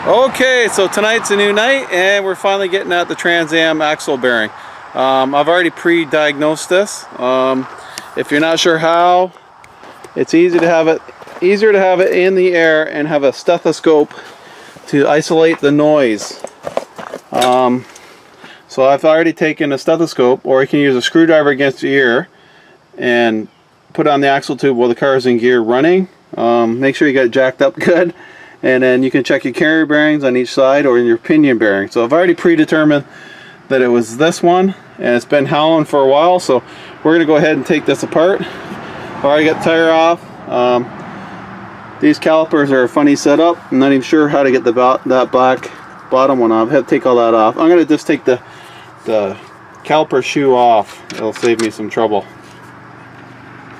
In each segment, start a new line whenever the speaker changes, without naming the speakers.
Okay, so tonight's a new night and we're finally getting at the Trans Am axle bearing. I've already pre-diagnosed this. If you're not sure how, it's easier to have it in the air and have a stethoscope to isolate the noise. So I've already taken a stethoscope, or you can use a screwdriver against your ear and put on the axle tube while the car is in gear running. Make sure you got it jacked up good. And then you can check your carrier bearings on each side or in your pinion bearing. So I've already predetermined that it was this one, and it's been howling for a while, so we're going to go ahead and take this apart. I've already got the tire off. These calipers are a funny setup. I'm not even sure how to get that black bottom one off. I have to take all that off. I'm going to just take the caliper shoe off. It'll save me some trouble.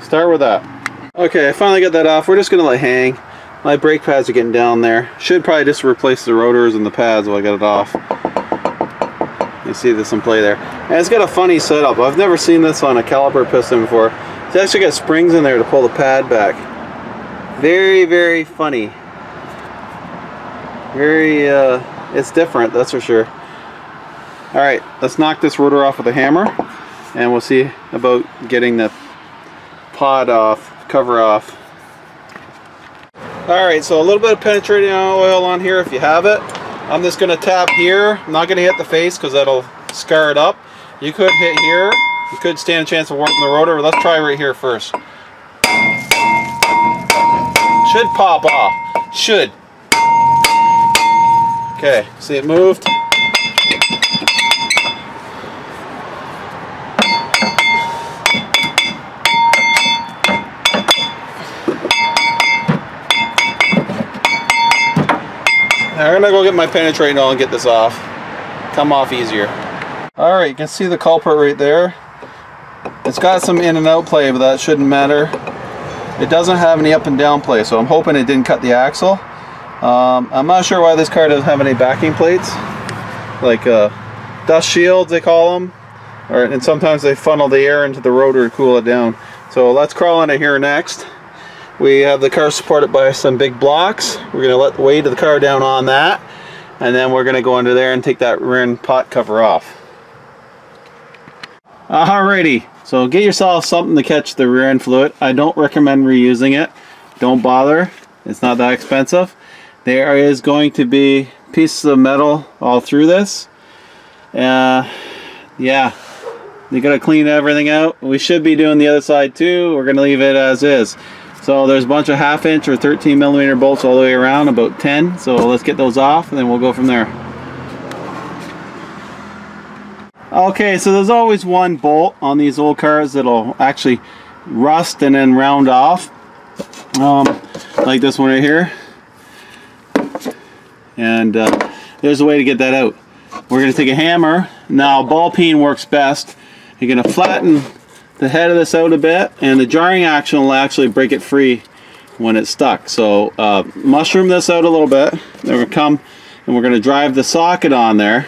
Start with that. Okay, I finally got that off. We're just going to let it hang. My brake pads are getting down there. Should probably just replace the rotors and the pads while I got it off. You see this in play there. And it's got a funny setup. I've never seen this on a caliper piston before. It's actually got springs in there to pull the pad back. Very, very funny. Very, it's different, that's for sure. Alright, let's knock this rotor off with a hammer, and we'll see about getting the pod off, cover off. Alright, so a little bit of penetrating oil on here if you have it. I'm just going to tap here. I'm not going to hit the face because that'll scar it up. You could hit here. You could stand a chance of warping the rotor, but let's try right here first. Should pop off. Should. Okay, see it moved? I'm gonna go get my penetrating oil and get this off. Come off easier. Alright, you can see the culprit right there. It's got some in and out play, but that shouldn't matter. It doesn't have any up and down play, so I'm hoping it didn't cut the axle. I'm not sure why this car doesn't have any backing plates, like dust shields they call them, and sometimes they funnel the air into the rotor to cool it down. So let's crawl into here next. We have the car supported by some big blocks. We're going to let the weight of the car down on that, and then we're going to go under there and take that rear end pot cover off. Alrighty, so get yourself something to catch the rear end fluid. I don't recommend reusing it. Don't bother. It's not that expensive. There is going to be pieces of metal all through this. Yeah, you got to clean everything out. We should be doing the other side too. We're going to leave it as is. So there's a bunch of 1/2 inch or 13mm bolts all the way around, about 10. So let's get those off and then we'll go from there. Okay, so there's always one bolt on these old cars that'll actually rust and then round off. Like this one right here. And there's a way to get that out. We're going to take a hammer. Now ball peen works best. You're going to flatten the head of this out a bit, and the jarring action will actually break it free when it's stuck. So mushroom this out a little bit. Then we're come and we're going to drive the socket on there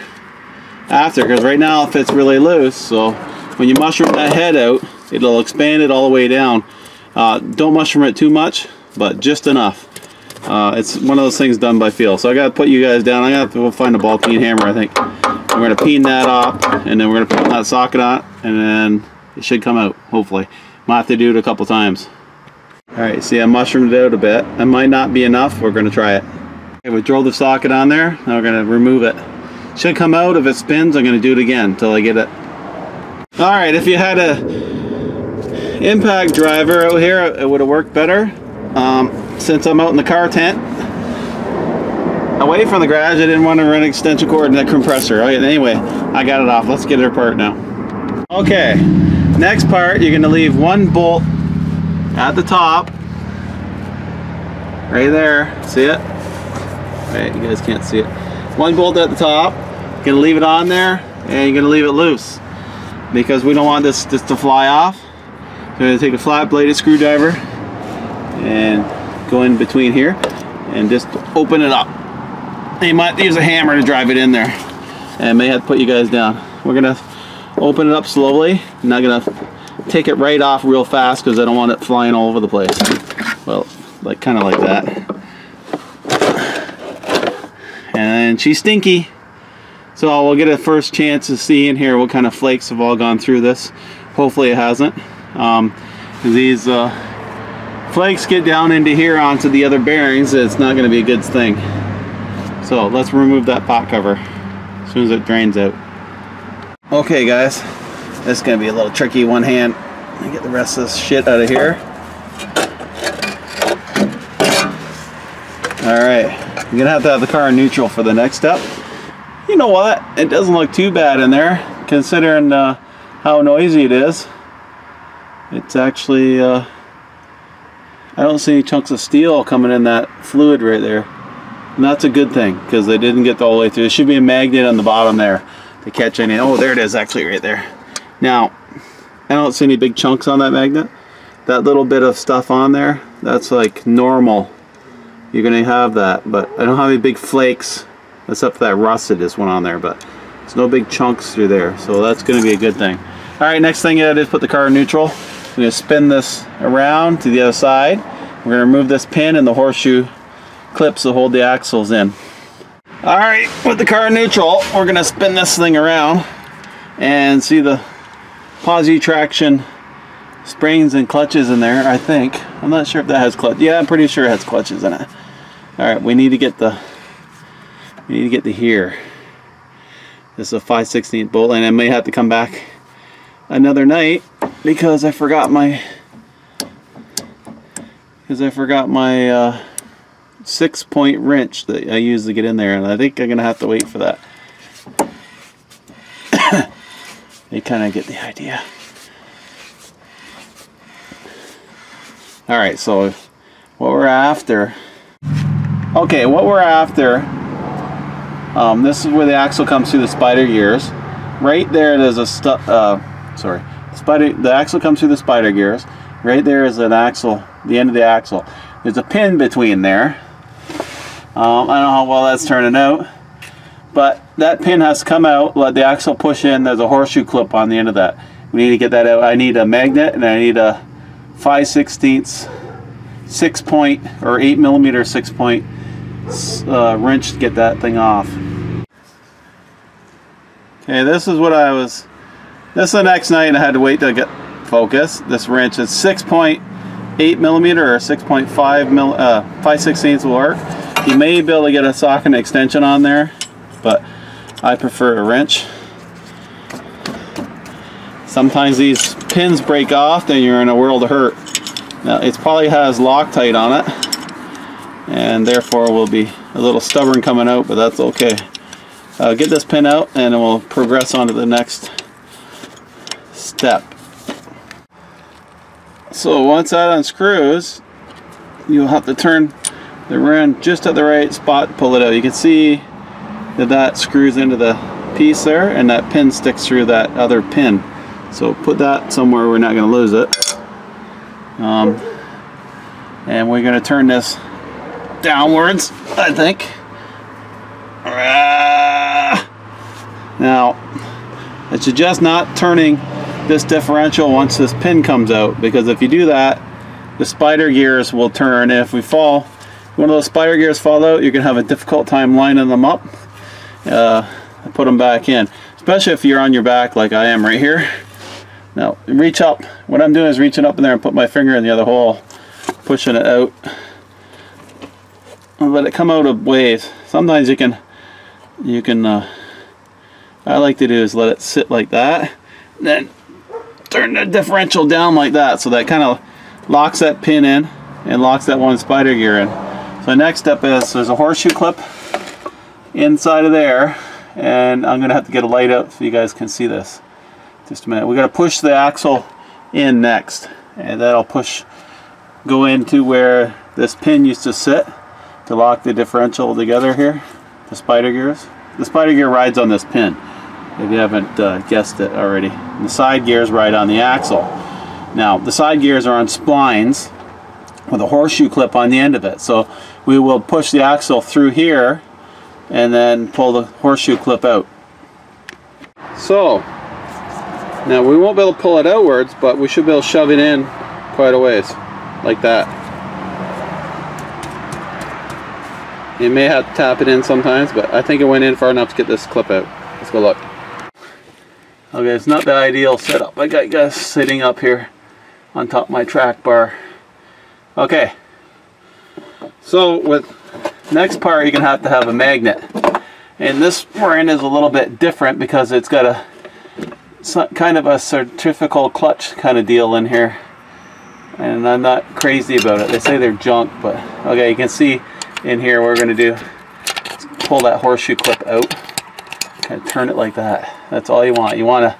after, because right now it fits really loose. So when you mushroom that head out, it'll expand it all the way down. Don't mushroom it too much, but just enough. It's one of those things done by feel. So I got to put you guys down. I'm going to have to go find a ball peen hammer, I think. We're going to peen that off, and then we're going to put that socket on, and then it should come out, hopefully. Might have to do it a couple times. Alright, see I mushroomed it out a bit. That might not be enough. We're going to try it. Okay, we drilled the socket on there. Now we're going to remove it. Should come out. If it spins, I'm going to do it again until I get it. Alright, if you had a impact driver out here, it would have worked better. Since I'm out in the car tent, away from the garage, I didn't want to run an extension cord in that compressor. Okay, anyway, I got it off. Let's get it apart now. Okay, next part, you're going to leave one bolt at the top, right there. See it? Right, you guys can't see it. One bolt at the top. You're going to leave it on there, and you're going to leave it loose because we don't want this to fly off. So I'm going to take a flat bladed screwdriver and go in between here and just open it up. You might use a hammer to drive it in there, and may have to put you guys down. We're going to open it up slowly. I'm not going to take it right off real fast because I don't want it flying all over the place. Well, like kind of like that. and she's stinky. So we'll get a first chance to see in here what kind of flakes have all gone through this. Hopefully it hasn't. These flakes get down into here onto the other bearings, it's not going to be a good thing. So let's remove that pot cover as soon as it drains out. Okay guys, this is going to be a little tricky one hand. Let me get the rest of this shit out of here. Alright, I'm going to have the car in neutral for the next step. You know what? It doesn't look too bad in there, considering how noisy it is. It's actually, I don't see any chunks of steel coming in that fluid right there. And that's a good thing, because they didn't get all the way through. There should be a magnet on the bottom there to catch any. Oh, there it is, actually, right there. Now, I don't see any big chunks on that magnet. That little bit of stuff on there, that's like normal. You're going to have that, but I don't have any big flakes, except for that rusted this one on there, but there's no big chunks through there, so that's going to be a good thing. Alright, next thing I did is put the car in neutral. I'm going to spin this around to the other side. We're going to remove this pin and the horseshoe clips to hold the axles in. Alright, with the car in neutral, we're going to spin this thing around and see the posi traction springs and clutches in there, I think. I'm not sure if that has clutch. Yeah, I'm pretty sure it has clutches in it. Alright, we need to get the here. This is a 5/16 bolt, and I may have to come back another night because I forgot my 6-point wrench that I use to get in there, and I think I'm gonna have to wait for that. You kind of get the idea. Alright, so what we're after, this is where the axle comes through the spider gears. Right there, there's a the axle comes through the spider gears. Right there is an axle, the end of the axle. There's a pin between there. I don't know how well that's turning out, but that pin has to come out, let the axle push in. There's a horseshoe clip on the end of that. We need to get that out. I need a magnet, and I need a 5/16 6-point or 8mm 6-point wrench to get that thing off. Okay, this is the next night, and I had to wait to get focus. This wrench is 6.8mm or 6.5 5/16 will work. You may be able to get a socket extension on there, but I prefer a wrench. Sometimes these pins break off, then you're in a world of hurt. Now it probably has Loctite on it, and therefore will be a little stubborn coming out, but that's okay. Get this pin out, and then we'll progress on to the next step. So once that unscrews, you'll have to turn the rim just at the right spot, pull it out. You can see that screws into the piece there, and that pin sticks through that other pin. So put that somewhere we're not going to lose it. And we're going to turn this downwards, I think. Now, I suggest not turning this differential once this pin comes out, because if you do that, the spider gears will turn. And if we fall, one of those spider gears fall out, you're going to have a difficult time lining them up. Put them back in, especially if you're on your back like I am right here. Now reach up. What I'm doing is reaching up in there and put my finger in the other hole, pushing it out, and let it come out of ways. Sometimes you can I like to do is let it sit like that, then turn the differential down like that, so that kind of locks that pin in and locks that one spider gear in. So the next step is there's a horseshoe clip inside of there, and I'm gonna have to get a light out so you guys can see this. Just a minute. We're gonna push the axle in next, and that'll go into where this pin used to sit to lock the differential together here, the spider gears. The spider gear rides on this pin, if you haven't guessed it already. And the side gears ride on the axle. Now the side gears are on splines with a horseshoe clip on the end of it. So we will push the axle through here and then pull the horseshoe clip out. So now we won't be able to pull it outwards, but we should be able to shove it in quite a ways, like that. You may have to tap it in sometimes, but I think it went in far enough to get this clip out. Let's go look. Okay, it's not the ideal setup. I got you guys sitting up here on top of my track bar. Okay, so with next part you're gonna have to have a magnet, and this we're is a little bit different because it's got a kind of a centrifugal clutch kind of deal in here, and I'm not crazy about it. They say they're junk, but okay, you can see in here what we're gonna do is pull that horseshoe clip out, kind of turn it like that. That's all you want. You want a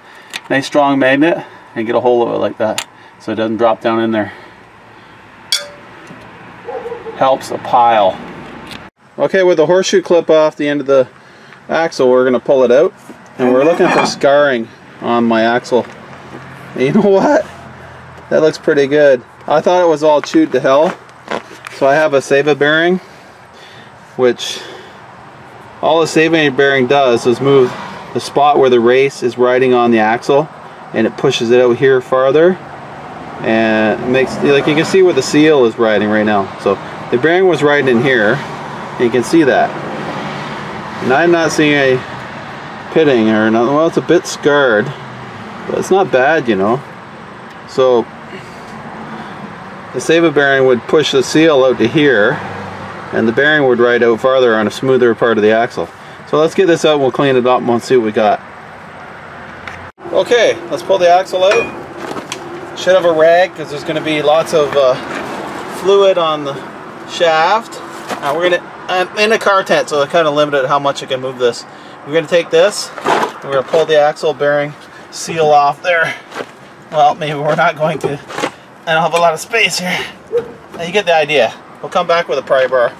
nice strong magnet and get a hold of it like that so it doesn't drop down in there. Helps a pile. Okay, with the horseshoe clip off the end of the axle, we're going to pull it out, and we're looking for scarring on my axle. And you know what? That looks pretty good. I thought it was all chewed to hell, so I have a Seva bearing, which all the Seva bearing does is move the spot where the race is riding on the axle, and it pushes it out here farther, and it makes, like you can see where the seal is riding right now. So the bearing was riding in here, and you can see that. And I'm not seeing a pitting or nothing. Well, it's a bit scarred, but it's not bad, you know. So the Seva bearing would push the seal out to here, and the bearing would ride out farther on a smoother part of the axle. So let's get this out and we'll clean it up and we'll see what we got. Okay, let's pull the axle out. Should have a rag because there's going to be lots of fluid on the shaft. Now we're going to, I'm in a car tent, so I kind of limited how much I can move this. We're going to take this, and we're going to pull the axle bearing seal off there. Well, maybe we're not going to. I don't have a lot of space here. Now you get the idea. We'll come back with a pry bar.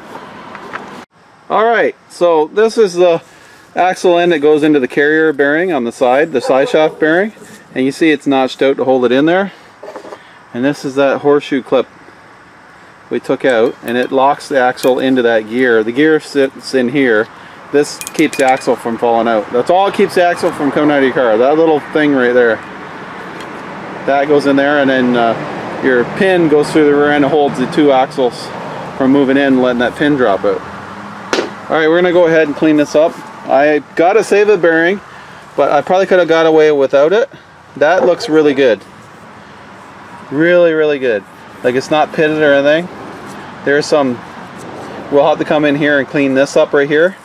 Alright, so this is the axle end that goes into the carrier bearing on the side shaft bearing. And you see it's notched out to hold it in there. And this is that horseshoe clip we took out, and it locks the axle into that gear. The gear sits in here. This keeps the axle from falling out. That's all that keeps the axle from coming out of your car. That little thing right there. That goes in there, and then your pin goes through the rear end and holds the two axles from moving in and letting that pin drop out. Alright, we're going to go ahead and clean this up. I got a Seva bearing, but I probably could have got away without it. That looks really good. Really, really good. Like, it's not pitted or anything. There's some, we'll have to come in here and clean this up right here.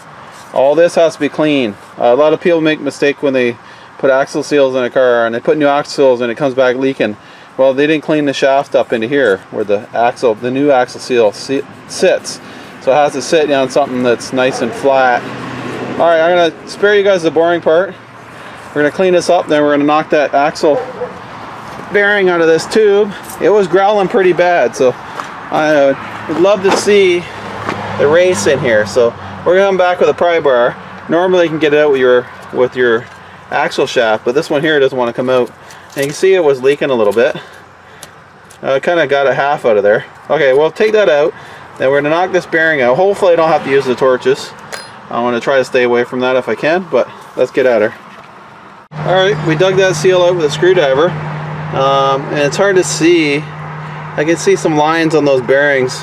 All this has to be clean. A lot of people make a mistake when they put axle seals in a car and they put new axles and it comes back leaking. Well, they didn't clean the shaft up into here where the axle, the new axle seal sits. So it has to sit on something that's nice and flat. Alright, I'm going to spare you guys the boring part. We're going to clean this up, then we're going to knock that axle bearing out of this tube. It was growling pretty bad, so I would love to see the race in here. So we're going to come back with a pry bar. Normally you can get it out with your axle shaft, but this one here doesn't want to come out. And you can see it was leaking a little bit. I kind of got a half out of there. Okay, well, take that out. Then we're going to knock this bearing out. Hopefully I don't have to use the torches. I want to try to stay away from that if I can, but let's get at her. Alright, we dug that seal out with a screwdriver. And it's hard to see. I can see some lines on those bearings.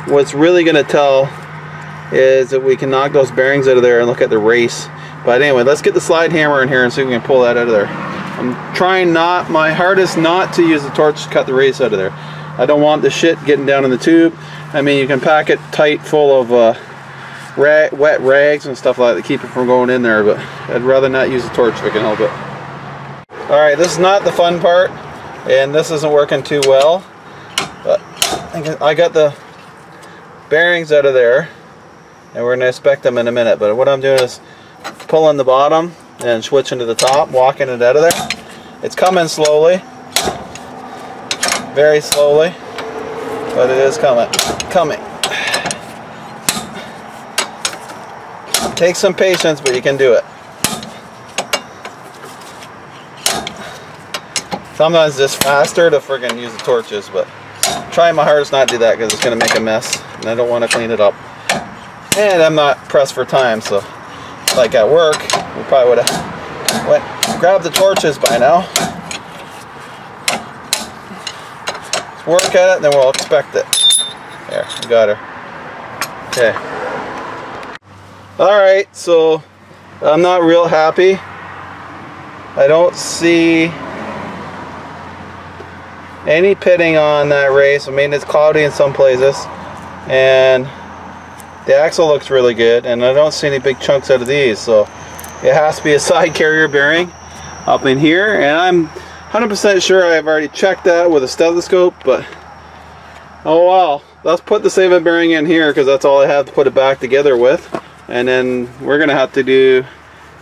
What's really going to tell is that we can knock those bearings out of there and look at the race. But anyway, let's get the slide hammer in here and see if we can pull that out of there. I'm trying my hardest not to use the torch to cut the race out of there. I don't want the shit getting down in the tube. I mean, you can pack it tight full of wet rags and stuff like that to keep it from going in there, but I'd rather not use the torch if I can help it. Alright, this is not the fun part, and this isn't working too well, but I got the bearings out of there, and we're going to inspect them in a minute. But what I'm doing is pulling the bottom and switching to the top, walking it out of there. It's coming slowly, very slowly, but it is coming. Take some patience, but you can do it. Sometimes it's just faster to friggin' use the torches, but I'm trying my hardest not to do that because it's going to make a mess, and I don't want to clean it up. And I'm not pressed for time, so like at work, we probably would have grabbed the torches by now. Let's work at it, and then we'll inspect it. There, we got her. Okay. Alright, so I'm not real happy. I don't see any pitting on that race. I mean, it's cloudy in some places, and the axle looks really good, and I don't see any big chunks out of these, so it has to be a side carrier bearing up in here, and I'm 100% sure I've already checked that with a stethoscope, but oh well. Let's put the save bearing in here because that's all I have to put it back together with, and then we're gonna have to do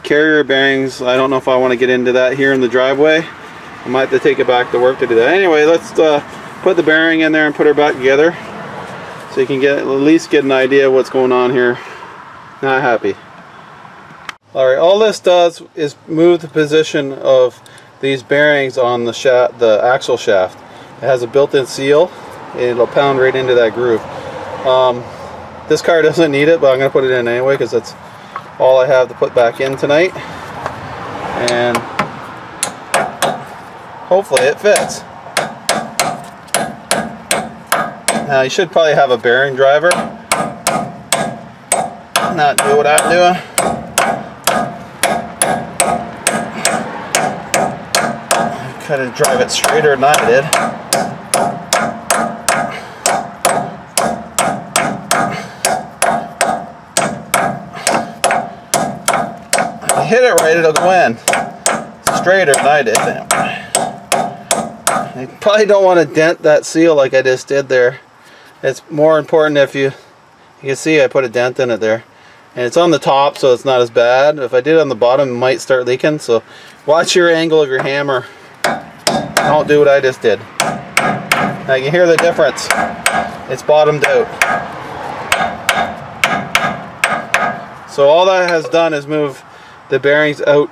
carrier bearings. I don't know if I want to get into that here in the driveway. I might have to take it back to work to do that. Anyway, let's put the bearing in there and put her back together so you can at least get an idea of what's going on here. Not happy. Alright, all this does is move the position of these bearings on the axle shaft. It has a built-in seal, and it'll pound right into that groove. This car doesn't need it, but I'm going to put it in anyway because that's all I have to put back in tonight. And hopefully it fits. Now you should probably have a bearing driver. Not do what I'm doing. Kind of drive it straighter than I did. If you hit it right, it'll go in. Straighter than I did. You probably don't want to dent that seal like I just did there. It's more important if you can see I put a dent in it there. And it's on the top, so it's not as bad. If I did it on the bottom, it might start leaking. So watch your angle of your hammer. Don't do what I just did. Now you can hear the difference. It's bottomed out. So all that has done is move the bearings out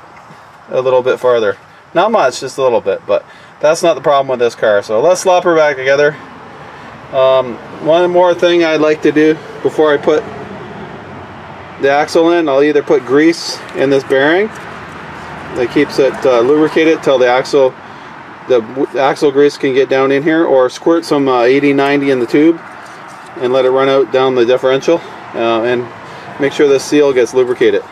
a little bit farther. Not much, just a little bit, but that's not the problem with this car. So let's slap her back together. One more thing I'd like to do before I put the axle in, I'll either put grease in this bearing that keeps it lubricated till the axle grease can get down in here, or squirt some 80-90 in the tube and let it run out down the differential, and make sure the seal gets lubricated.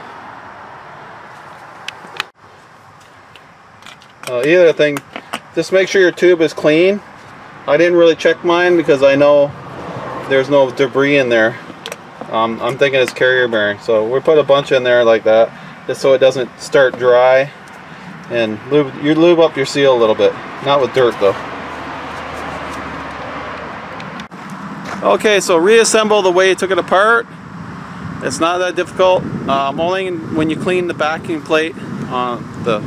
Either thing, just make sure your tube is clean. I didn't really check mine because I know there's no debris in there. I'm thinking it's carrier bearing, so we put a bunch in there like that just so it doesn't start dry. And lube up your seal a little bit, not with dirt though. Okay, so reassemble the way you took it apart. It's not that difficult. Only when you clean the backing plate on the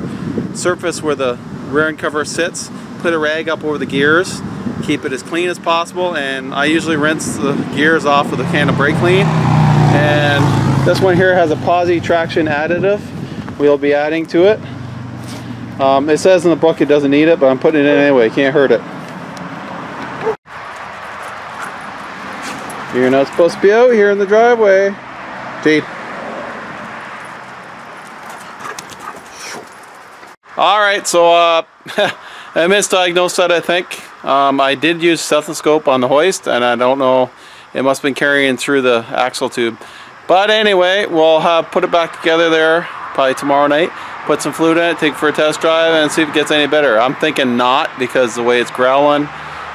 surface where the rear end cover sits, put a rag up over the gears, keep it as clean as possible, and I usually rinse the gears off with a can of brake clean. And this one here has a posi traction additive we'll be adding to it. It says in the book it doesn't need it, but I'm putting it in anyway. Can't hurt it. You're not supposed to be out here in the driveway. Jade. Alright, so I misdiagnosed that, I think. I did use stethoscope on the hoist, and I don't know, it must have been carrying through the axle tube. But anyway, we'll put it back together there probably tomorrow night. Put some fluid in it, take it for a test drive, and see if it gets any better. I'm thinking not, because the way it's growling,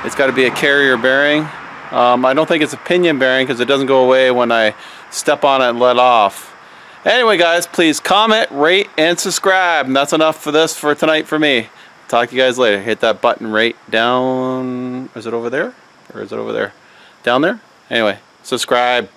it's got to be a carrier bearing. I don't think it's a pinion bearing because it doesn't go away when I step on it and let off. Anyway guys, please comment, rate, and subscribe. And that's enough for tonight for me. Talk to you guys later. Hit that button right down. Is it over there? Or is it over there? Down there? Anyway, subscribe.